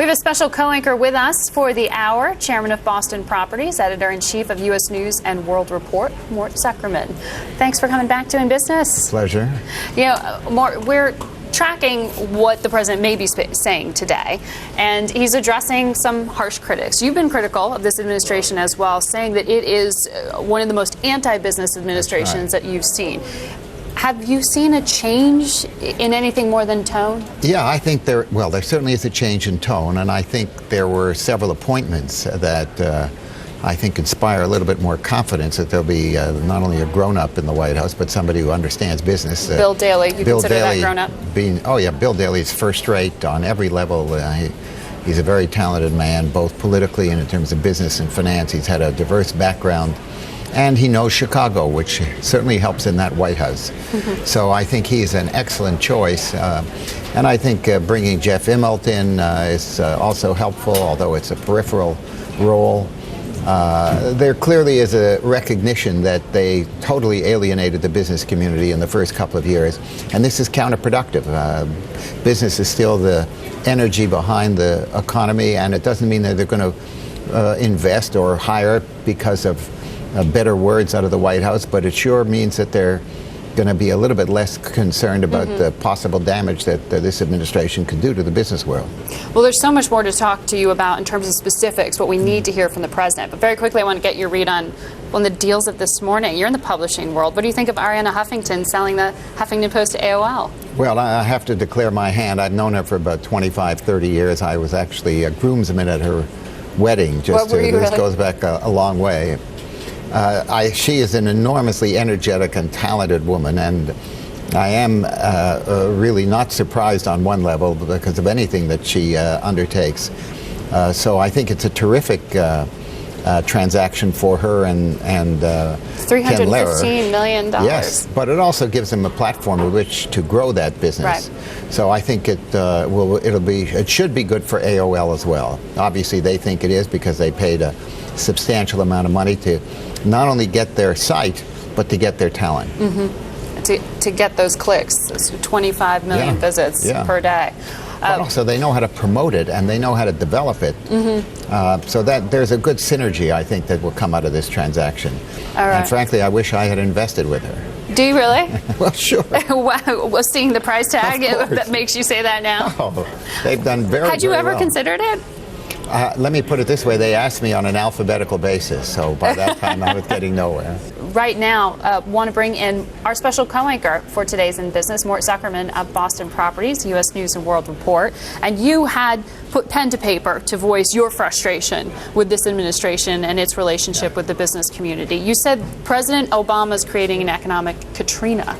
We have a special co-anchor with us for the hour, Chairman of Boston Properties, Editor-in-Chief of U.S. News and World Report, Mort Zuckerman. Thanks for coming back to InBusiness. Pleasure. You know, Mort, we're tracking what the president may be saying today, and he's addressing some harsh critics. You've been critical of this administration as well, saying that it is one of the most anti-business administrations that you've seen. Have you seen a change in anything more than tone? Yeah, I think there certainly is a change in tone, and I think there were several appointments that I think inspire a little bit more confidence that there'll be not only a grown-up in the White House, but somebody who understands business. Bill Daley, you consider that grown-up? Bill Daley is first-rate on every level. He's a very talented man, both politically and in terms of business and finance. He's had a diverse background. And he knows Chicago, which certainly helps in that White House. Mm-hmm. So I think he's an excellent choice. And I think bringing Jeff Immelt in is also helpful, although it's a peripheral role. There clearly is a recognition that they totally alienated the business community in the first couple of years. And this is counterproductive. Business is still the energy behind the economy, and it doesn't mean that they're going to invest or hire because of better words out of the White House, but it sure means that they're going to be a little bit less concerned about the possible damage that this administration could do to the business world. Well, there's so much more to talk to you about in terms of specifics, what we need to hear from the president. But very quickly, I want to get your read on the deals of this morning. You're in the publishing world. What do you think of Arianna Huffington selling the Huffington Post to AOL? Well, I have to declare my hand. I've known her for about 25, 30 years. I was actually a groomsman at her wedding. This goes back a long way. She is an enormously energetic and talented woman, and I am really not surprised on one level because of anything that she undertakes. So I think it's a terrific transaction for her and $315 million. Yes, but it also gives them a platform with which to grow that business. Right. So I think it should be good for AOL as well. Obviously, they think it is because they paid a substantial amount of money to not only get their site, but to get their talent. Mm-hmm. To get those clicks, those 25 million visits per day. But also they know how to promote it and they know how to develop it. So that there's a good synergy, I think, that will come out of this transaction. All right. And frankly, I wish I had invested with her. Do you really? Well, sure. Well, seeing the price tag, that makes you say that now? Oh, they've done very well. Had you ever considered it? Let me put it this way, they asked me on an alphabetical basis, so by that time I was getting nowhere. Right now, want to bring in our special co-anchor for today's InBusiness, Mort Zuckerman of Boston Properties, U.S. News and World Report. And you had put pen to paper to voice your frustration with this administration and its relationship with the business community. You said President Obama's creating an economic Katrina.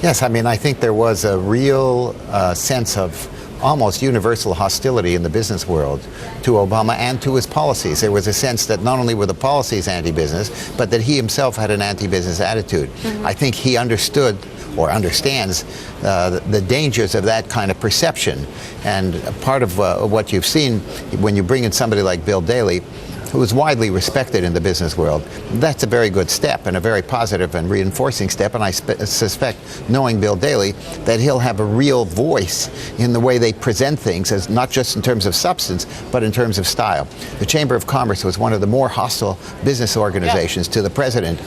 Yes, I mean, I think there was a real sense of almost universal hostility in the business world to Obama and to his policies. There was a sense that not only were the policies anti-business, but that he himself had an anti-business attitude. I think he understood or understands the dangers of that kind of perception. And part of what you've seen when you bring in somebody like Bill Daley, who is widely respected in the business world, that's a very good step and a very positive and reinforcing step. And I suspect, knowing Bill Daley, that he'll have a real voice in the way they present things, as not just in terms of substance, but in terms of style. The Chamber of Commerce was one of the more hostile business organizations to the president.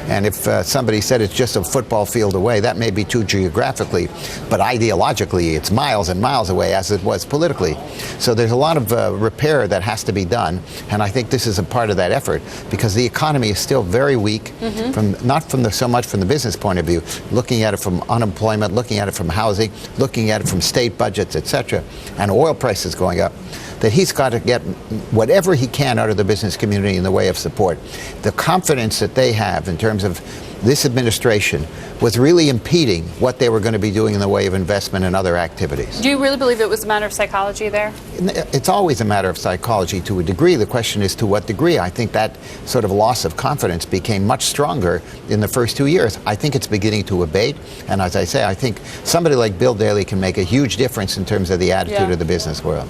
And if somebody said it's just a football field away, that may be true geographically, but ideologically it's miles and miles away, as it was politically. So there's a lot of repair that has to be done, and I think this is a part of that effort, because the economy is still very weak, so much from the business point of view, looking at it from unemployment, looking at it from housing, looking at it from state budgets, etc., and oil prices going up, that he's got to get whatever he can out of the business community in the way of support. The confidence that they have in terms of this administration was really impeding what they were going to be doing in the way of investment and other activities. Do you really believe it was a matter of psychology there? It's always a matter of psychology to a degree. The question is to what degree. I think that sort of loss of confidence became much stronger in the first 2 years. I think it's beginning to abate. And as I say, I think somebody like Bill Daley can make a huge difference in terms of the attitude of the business world.